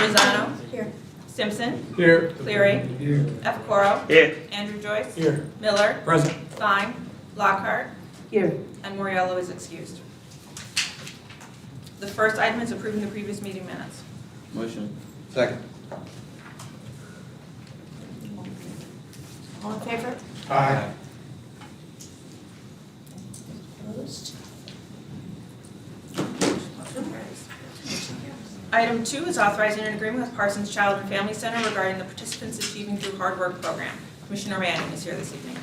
Rosano. Here. Simpson. Here. Cleary. Here. Epicoro. Here. Andrew Joyce. Here. Miller. Present. Stein. Lockhart. Here. And Moriello is excused. The first item is approving the previous meeting minutes. Motion. Second. All in favor? Aye. Opposed? Item 2 is authorizing an agreement with Parsons Child and Family Center regarding the Participants Achieving Through Hard Work program. Commissioner Manning is here this evening.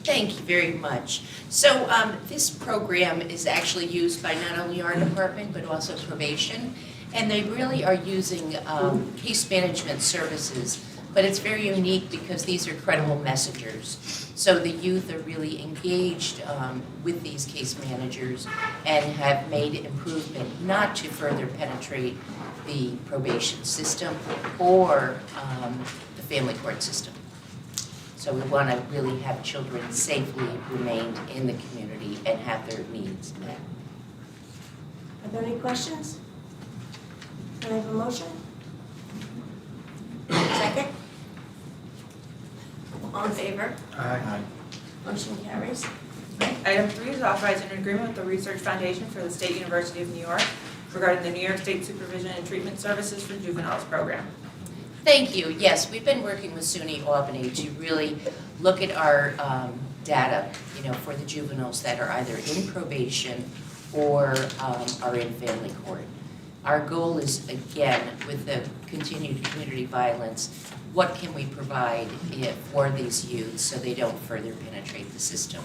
Thank you very much. So this program is actually used by not only our department, but also probation. And they really are using case management services, but it's very unique because these are credible messengers. So the youth are really engaged with these case managers and have made improvement not to further penetrate the probation system or the family court system. So we want to really have children safely remain in the community and have their needs met. Are there any questions? Can I have a motion? Second? All in favor? Aye. Motion carries. Item 3 is authorizing an agreement with the Research Foundation for the State University of New York regarding the New York State Supervision and Treatment Services for Juveniles program. Thank you. Yes, we've been working with SUNY Albany to really look at our data, for the juveniles that are either in probation or are in family court. Our goal is, again, with the continued community violence, what can we provide for these youth so they don't further penetrate the system?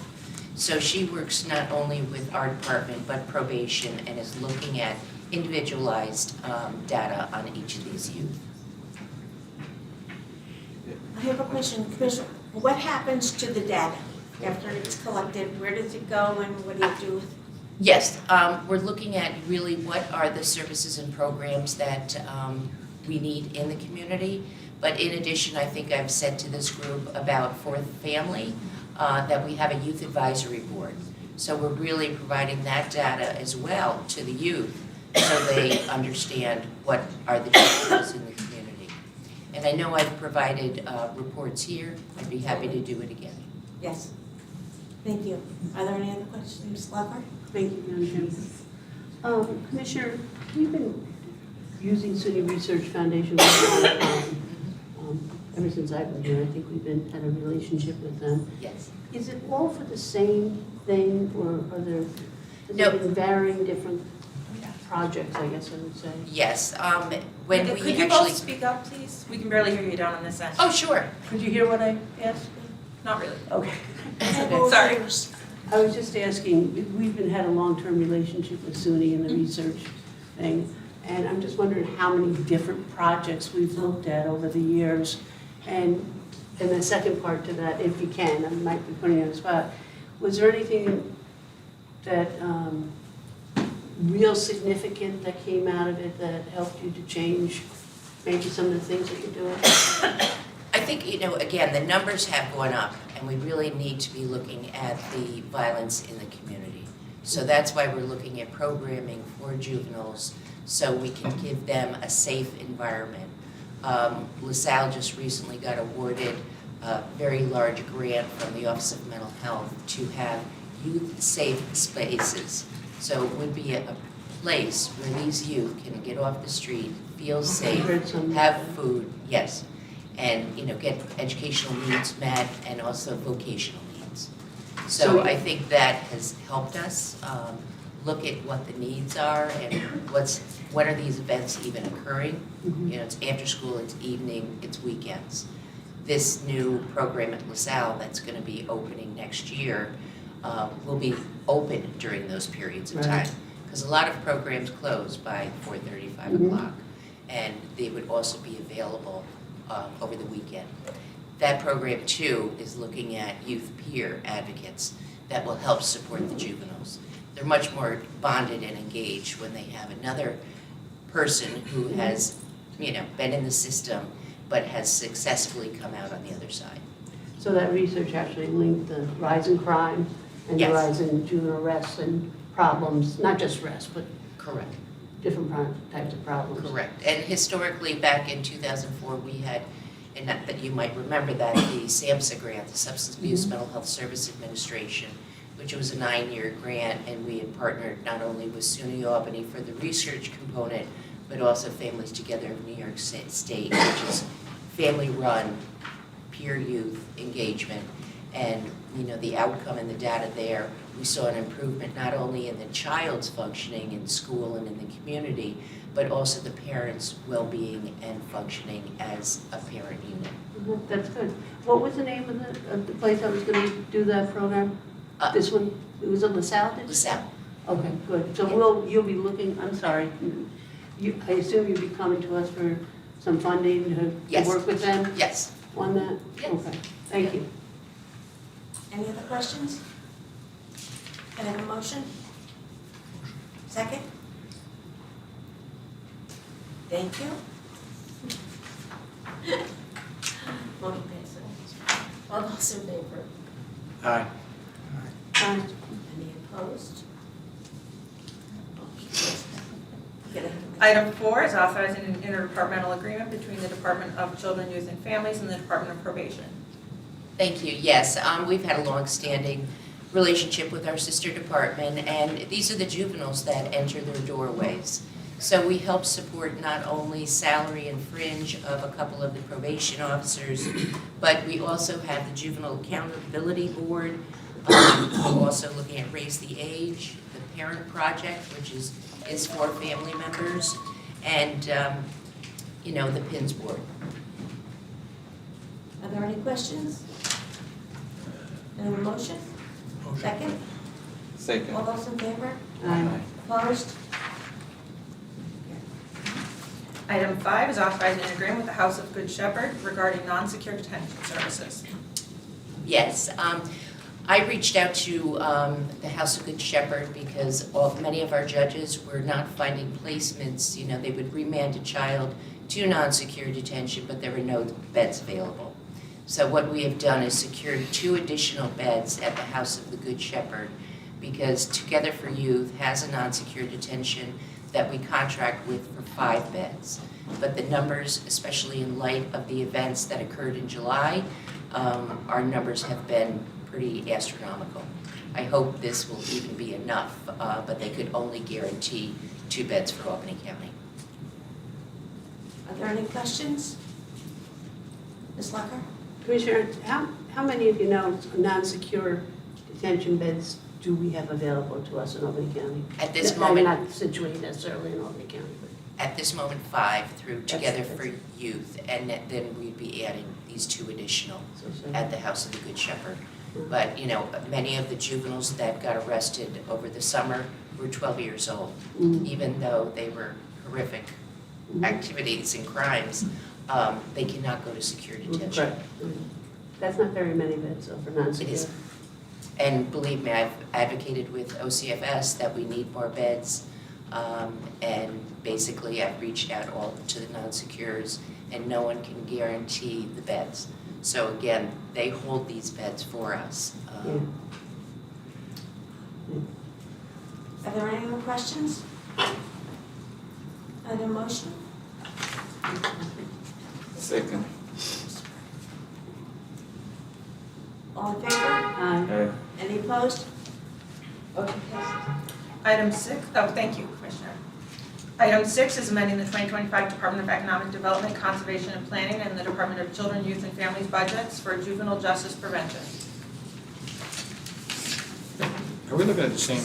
So she works not only with our department, but probation, and is looking at individualized data on each of these youth. I have a question, Commissioner. What happens to the data after it's collected? Where does it go and what do you do with it? Yes, we're looking at really what are the services and programs that we need in the community. But in addition, I think I've said to this group about Fourth Family that we have a youth advisory board. So we're really providing that data as well to the youth so they understand what are the challenges in the community. And I know I've provided reports here. I'd be happy to do it again. Yes. Thank you. Are there any other questions, Ms. Lover? Thank you, Madam Chairman. Commissioner, we've been using SUNY Research Foundation for a long time. Ever since I've been here, I think we've had a relationship with them. Yes. Is it all for the same thing, or are there, No. been varying different projects, I guess I would say? Yes. When we Could you actually. both speak up, please? We can barely hear you down on this end. Oh, sure. Could you hear what I asked? Not really. Okay. Sorry. I was just asking, we've had a long-term relationship with SUNY and the research thing, and I'm just wondering how many different projects we've looked at over the years. And the second part to that, if you can, I might be putting you on the spot, was there anything that real significant that came out of it that helped you to change maybe some of the things that you're doing? I think, again, the numbers have gone up, and we really need to be looking at the violence in the community. So that's why we're looking at programming for juveniles so we can give them a safe environment. LaSalle just recently got awarded a very large grant from the Office of Mental Health to have youth-safe spaces. So it would be a place where these youth can get off the street, feel safe, have food, yes, and get educational needs met and also vocational needs. So I think that has helped us look at what the needs are and when are these events even occurring. It's after school, it's evening, it's weekends. This new program at LaSalle that's going to be opening next year will be open during those periods of time. Because a lot of programs close by 4:30, 5 o'clock, and they would also be available over the weekend. That program, too, is looking at youth peer advocates that will help support the juveniles. They're much more bonded and engaged when they have another person who has, been in the system but has successfully come out on the other side. So that research actually linked the rise in crime and the Yes. rise in juvenile arrests and problems, not just arrests, but Correct. different types of problems. Correct. And historically, back in 2004, we had, and that you might remember that, the SAMHSA grant, the Substance Abuse Mental Health Service Administration, which was a 9-year grant, and we had partnered not only with SUNY Albany for the research component, but also Families Together of New York State, which is family-run, peer youth engagement. And, the outcome and the data there, we saw an improvement not only in the child's functioning in school and in the community, but also the parents' well-being and functioning as a parent unit. That's good. What was the name of the place that was going to do that program? This one, it was in LaSalle, did you say? LaSalle. Okay, good. So Yeah. you'll be looking, I'm sorry, I assume you'll be coming to us for some funding to Yes. work with them Yes. on that? Yes. Okay, thank you. Any other questions? Can I have a motion? Second? Thank you. Motion passes. All those in favor? Aye. Any opposed? Okay. Item 4 is authorizing an interdepartmental agreement between the Department of Children, Youth, and Families and the Department of Probation. Thank you. Yes, we've had a long-standing relationship with our sister department, and these are the juveniles that enter their doorways. So we help support not only salary and fringe of a couple of the probation officers, but we also have the Juvenile Accountability Board. We're also looking at Raise the Age, the Parent Project, which is for family members, and, the PINS Board. Are there any questions? Any motion? Second? Second. All those in favor? Aye. Opposed? Item 5 is authorizing an agreement with the House of Good Shepherd regarding non-secure detention services. Yes, I reached out to the House of Good Shepherd because many of our judges were not finding placements. They would remand a child to non-secure detention, but there were no beds available. So what we have done is secured 2 additional beds at the House of the Good Shepherd, because Together for Youth has a non-secure detention that we contract with for 5 beds. But the numbers, especially in light of the events that occurred in July, our numbers have been pretty astronomical. I hope this will even be enough, but they could only guarantee 2 beds for Albany County. Are there any questions? Ms. Lucker? Commissioner, how many of non-secure detention beds do we have available to us in Albany County? At this That moment, are not situated necessarily in Albany County, but. At this moment, 5 through Together That's- for Youth, and then we'd be adding these 2 additional So- at the House of the Good Shepherd. But, many of the juveniles that got arrested over the summer were 12 years old, Mhm. even though they were horrific Mhm. activities and crimes, they cannot go to secure detention. Correct. That's not very many beds, though, for non-secure. It is. And believe me, I've advocated with OCFS that we need more beds. And basically, I've reached out all to the non-secures, and no one can guarantee the beds. So again, they hold these beds for us. Yeah. Are there any other questions? Are there motion? Second. All in favor? Aye. Aye. Any opposed? Motion passes. Item 6, thank you, Commissioner. Item 6 is amending the 2025 Department of Economic Development, Conservation, and Planning and the Department of Children, Youth, and Families budgets for juvenile justice prevention. Are we looking at the same, I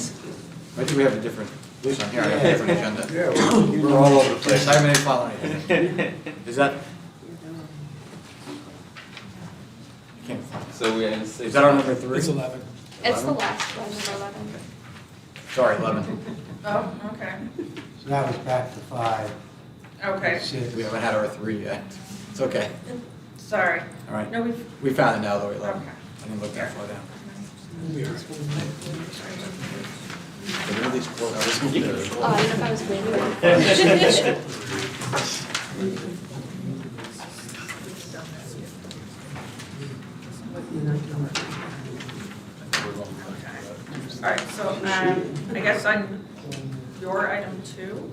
think we have a different, at least on here, I have a different agenda. Yeah, we're all over the place. I haven't even followed anything. Is that? I can't find it. So we are in 6. Is that our number 3? It's 11. It's the 11? last one, number 11. Sorry, 11. Oh, okay. So that was back to 5. Okay, 6. We haven't had our 3 yet. It's okay. sorry. All right. No, we've, We found it now, though, 11. Okay. I didn't look that far down. We are. But none of these quotes, I was Oh, I don't know if I was waiting. all right, so I guess on your item 2,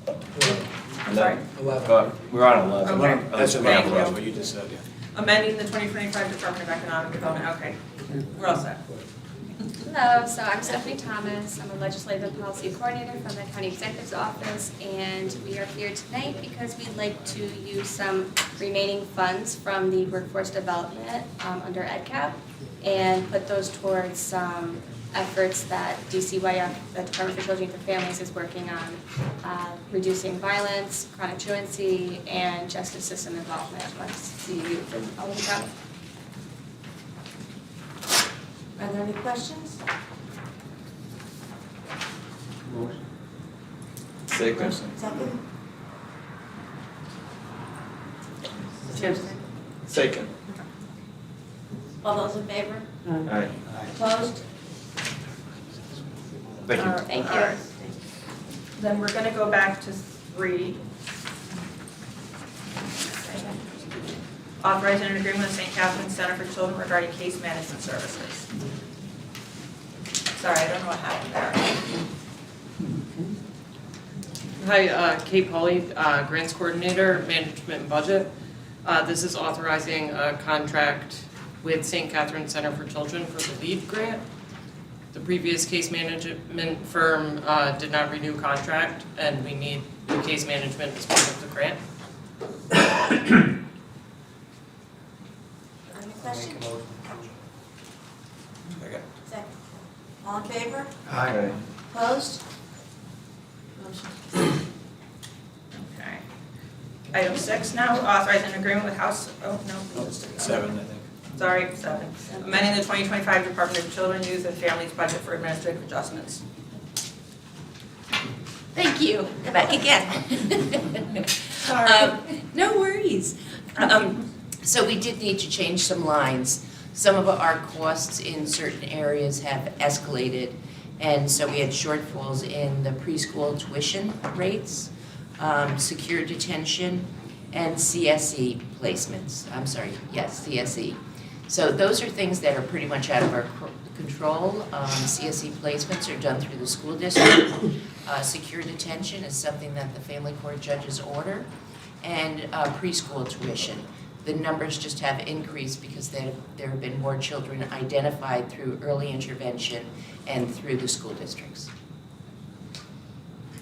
I'm sorry. 11. We're on 11. Okay. That's what Thank was, you. what you just said, yeah. Amending the 2025 Department of Economic Development, okay. We're all set. Hello, so I'm Stephanie Thomas. I'm a legislative policy coordinator from the county executive's office, and we are here tonight because we'd like to use some remaining funds from the workforce development under EdCap and put those towards some efforts that DCYF, the Department for Children, Youth and Families, is working on, reducing violence, chronic truancy, and justice system involvement amongst the youth in Albany County. Are there any questions? Second. Second? Tiffany? Second. All those in favor? Aye. Opposed? Thank you. Thank you. All right. Then we're gonna go back to 3. Authorizing an agreement with St. Catherine's Center for Children regarding case management services. Sorry, I don't know what happened there. Hi, Kate Pauley, Grants Coordinator, Management and Budget. This is authorizing a contract with St. Catherine's Center for Children for the LEAD grant. The previous case management firm did not renew contract, and we need new case management as part of the grant. Any questions? Okay. Second. All in favor? Aye. Opposed? Motion. Okay. Item 6 now, authorizing an agreement with House, oh, no. we just did that. 7, I think. Sorry, 7. Amending the 2025 Department of Children, Youth and Families budget for administrative adjustments. Thank you. Come back again. Sorry. No worries. So we did need to change some lines. Some of our costs in certain areas have escalated, and so we had shortfalls in the preschool tuition rates, secure detention, and CSE placements. I'm sorry, yes, CSE. So those are things that are pretty much out of our control. CSE placements are done through the school district. Secure detention is something that the family court judges order. And preschool tuition. The numbers just have increased because there have been more children identified through early intervention and through the school districts.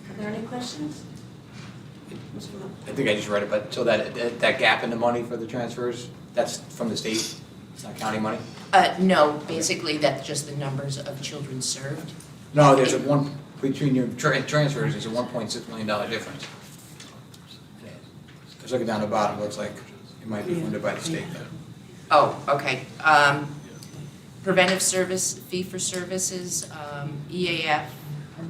Are there any questions? I think I just read it, but so that gap in the money for the transfers, that's from the state, it's not county money? No, basically that's just the numbers of children served. No, there's between your transfers, there's a $1.6 million difference. Just looking down the bottom, it looks like it might be funded by the state then. Oh, okay. Preventive service, fee for services, EAF,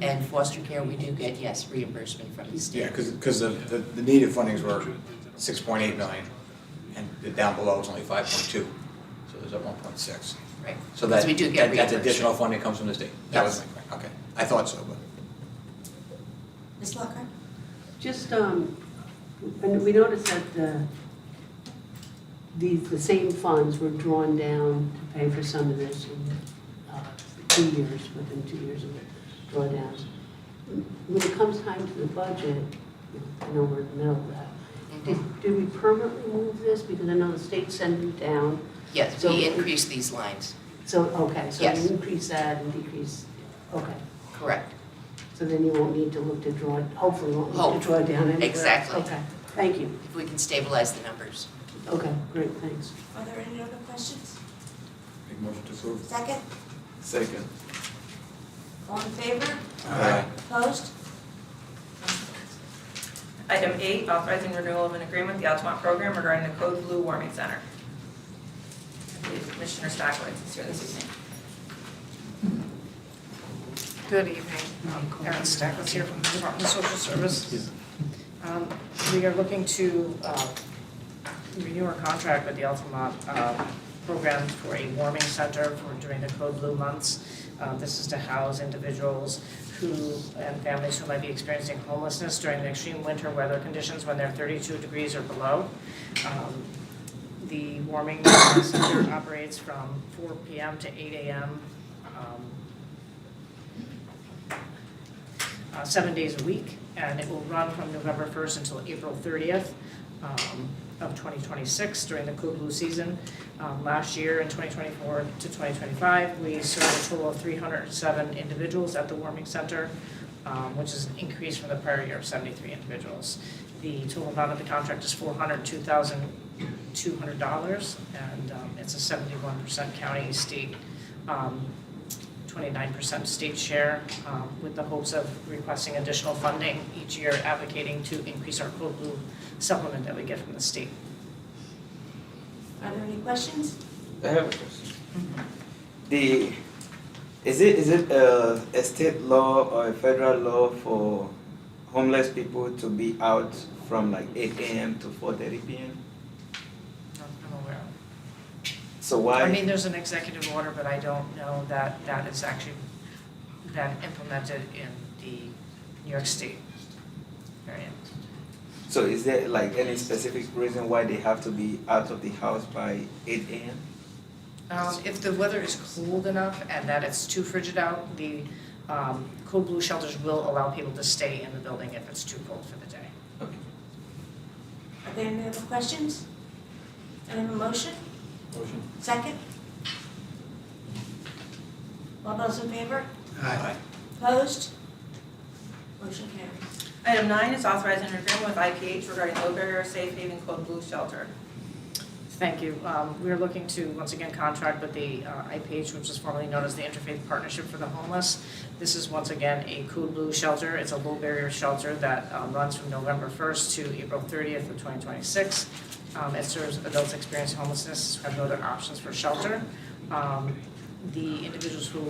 and foster care, we do get, yes, reimbursement from the state. Yeah, because the needed fundings were 6.8 million, and the down below is only 5.2, so there's a 1.6. Right. So Because we do get that's reimbursement. additional funding comes from the state? That was Yes. my question, okay. I thought so, but. Ms. Lockhart? Just, and we noticed that the same funds were drawn down to pay for some of this in 2 years, within 2 years of the drawdowns. When it comes time to the budget, I know we're in the middle of that, did we permanently move this? Because I know the state sent it down. Yes, So- we increase these lines, So, okay, so Yes. you increase that and decrease, okay. correct. So then you won't need to look to draw, hopefully won't need to draw down anywhere else. Exactly. Okay, thank you. If we can stabilize the numbers. Okay, great, thanks. Are there any other questions? Make motion to approve. Second? Second. All in favor? Aye. Opposed? Item 8, authorizing renewal of an agreement with the Altamont program regarding the Code Blue Warming Center. I believe Commissioner Stockwitz is here this evening. Good evening. Erin Stackless here from the Department of Social Service. We are looking to renew our contract with the Altamont program for a warming center for during the Code Blue months. This is to house individuals and families who might be experiencing homelessness during the extreme winter weather conditions when they're 32 degrees or below. The warming center operates from 4 p.m. to 8 a.m. 7 days a week, and it will run from November 1st until April 30th of 2026 during the Code Blue season. Last year, in 2024 to 2025, we served a total of 307 individuals at the warming center, which is an increase from the prior year of 73 individuals. The total amount of the contract is $402,200, and it's a 71% county, state, 29% state share, with the hopes of requesting additional funding each year, advocating to increase our Code Blue supplement that we get from the state. Are there any questions? I have a question. Is it a state law or a federal law for homeless people to be out from like 8 a.m. to 4:30 p.m.? I'm aware of. So why? I mean, there's an executive order, but I don't know that that is actually been implemented in the New York State area. So is there like any specific reason why they have to be out of the house by 8 a.m.? If the weather is cold enough and that it's too frigid out, the Code Blue shelters will allow people to stay in the building if it's too cold for the day. Okay. Are there any other questions? Any motion? Motion. Second? All those in favor? Aye. Opposed? Motion carries. Item 9 is authorizing an agreement with IPH regarding low barrier safe haven Code Blue shelter. Thank you. We're looking to, once again, contract with the IPH, which is formerly known as the Interfaith Partnership for the Homeless. This is, once again, a Code Blue shelter. It's a low-barrier shelter that runs from November 1st to April 30th of 2026. It serves adults experiencing homelessness who have no other options for shelter. The individuals who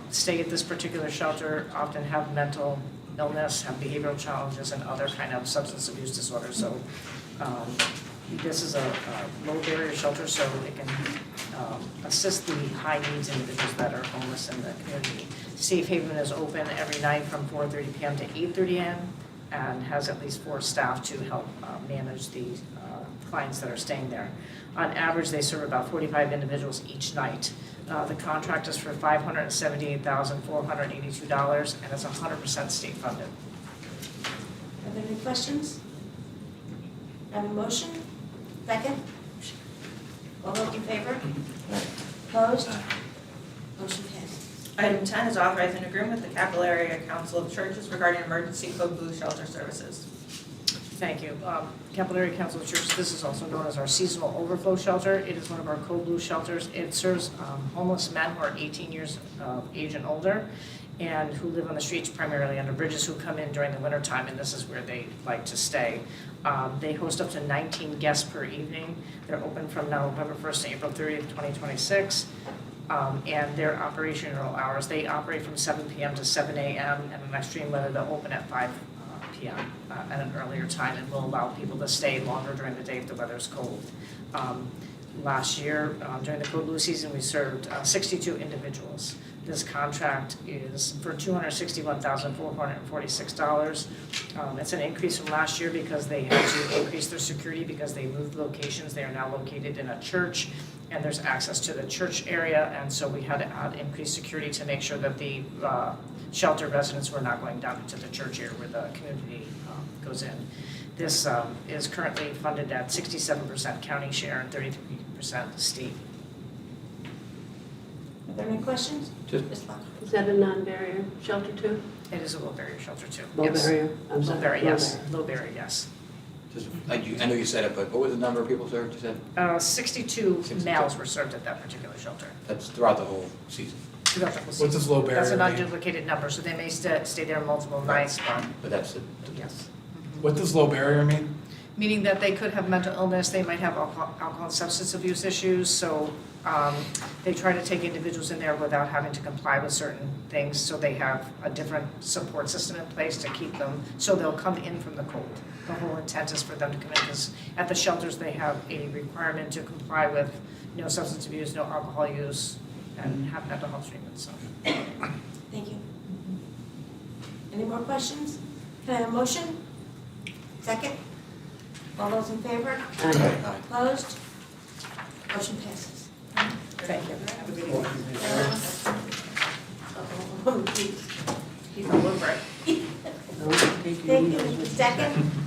stay at this particular shelter often have mental illness, have behavioral challenges, and other kind of substance abuse disorders. So this is a low barrier shelter, so it can assist the high needs individuals that are homeless in the community. Safe Haven is open every night from 4:30 p.m. to 8:30 a.m. and has at least 4 staff to help manage the clients that are staying there. On average, they serve about 45 individuals each night. The contract is for $578,482, and it's 100% state funded. Are there any questions? Have a motion? Second? All those in favor? Opposed? Motion passes. Item 10 is authorizing an agreement with the Capital Area Council of Churches regarding emergency Code Blue shelter services. Thank you. Capital Area Council of Churches, this is also known as our seasonal overflow shelter. It is one of our Code Blue shelters. It serves homeless men who are 18 years of age and older and who live on the streets, primarily under bridges, who come in during the winter time, and this is where they like to stay. They host up to 19 guests per evening. They're open from November 1st to April 30th, 2026. And their operational hours, they operate from 7 p.m. to 7 a.m. and in extreme weather, they'll open at 5 p.m. At an earlier time, and will allow people to stay longer during the day if the weather's cold. Last year, during the Code Blue season, we served 62 individuals. This contract is for $261,446. It's an increase from last year because they had to increase their security because they moved locations. They are now located in a church, and there's access to the church area, and so we had to add increased security to make sure that the shelter residents were not going down into the church area where the community goes in. This is currently funded at 67% county share and 33% state. Are there any questions? Just- Ms. Buck? Is that a non-barrier shelter too? It is a low barrier shelter too. Low Yes. barrier? I'm Low sorry. barrier, low yes. barrier. Low barrier, yes. Just, I know you said it, but what was the number of people served, you said? 62 62. males were served at that particular shelter. That's throughout the whole season, What's this low barrier That's a mean? non-duplicated number, so they may stay there multiple nights, but but that's it. yes. What does low barrier mean? Meaning that they could have mental illness, they might have alcohol and substance abuse issues, so they try to take individuals in there without having to comply with certain things, so they have a different support system in place to keep them, so they'll come in from the cold. The whole intent is for them to come in, because at the shelters, they have a requirement to comply with no substance abuse, no alcohol use, and have mental health treatment, so. Thank you. Any more questions? Can I have a motion? Second? All those in favor? Aye. Aye. Opposed? Motion passes. Thank you. Have a good evening. Uh-oh. He's all over it. Don't take your Thank emails you. with you. Second?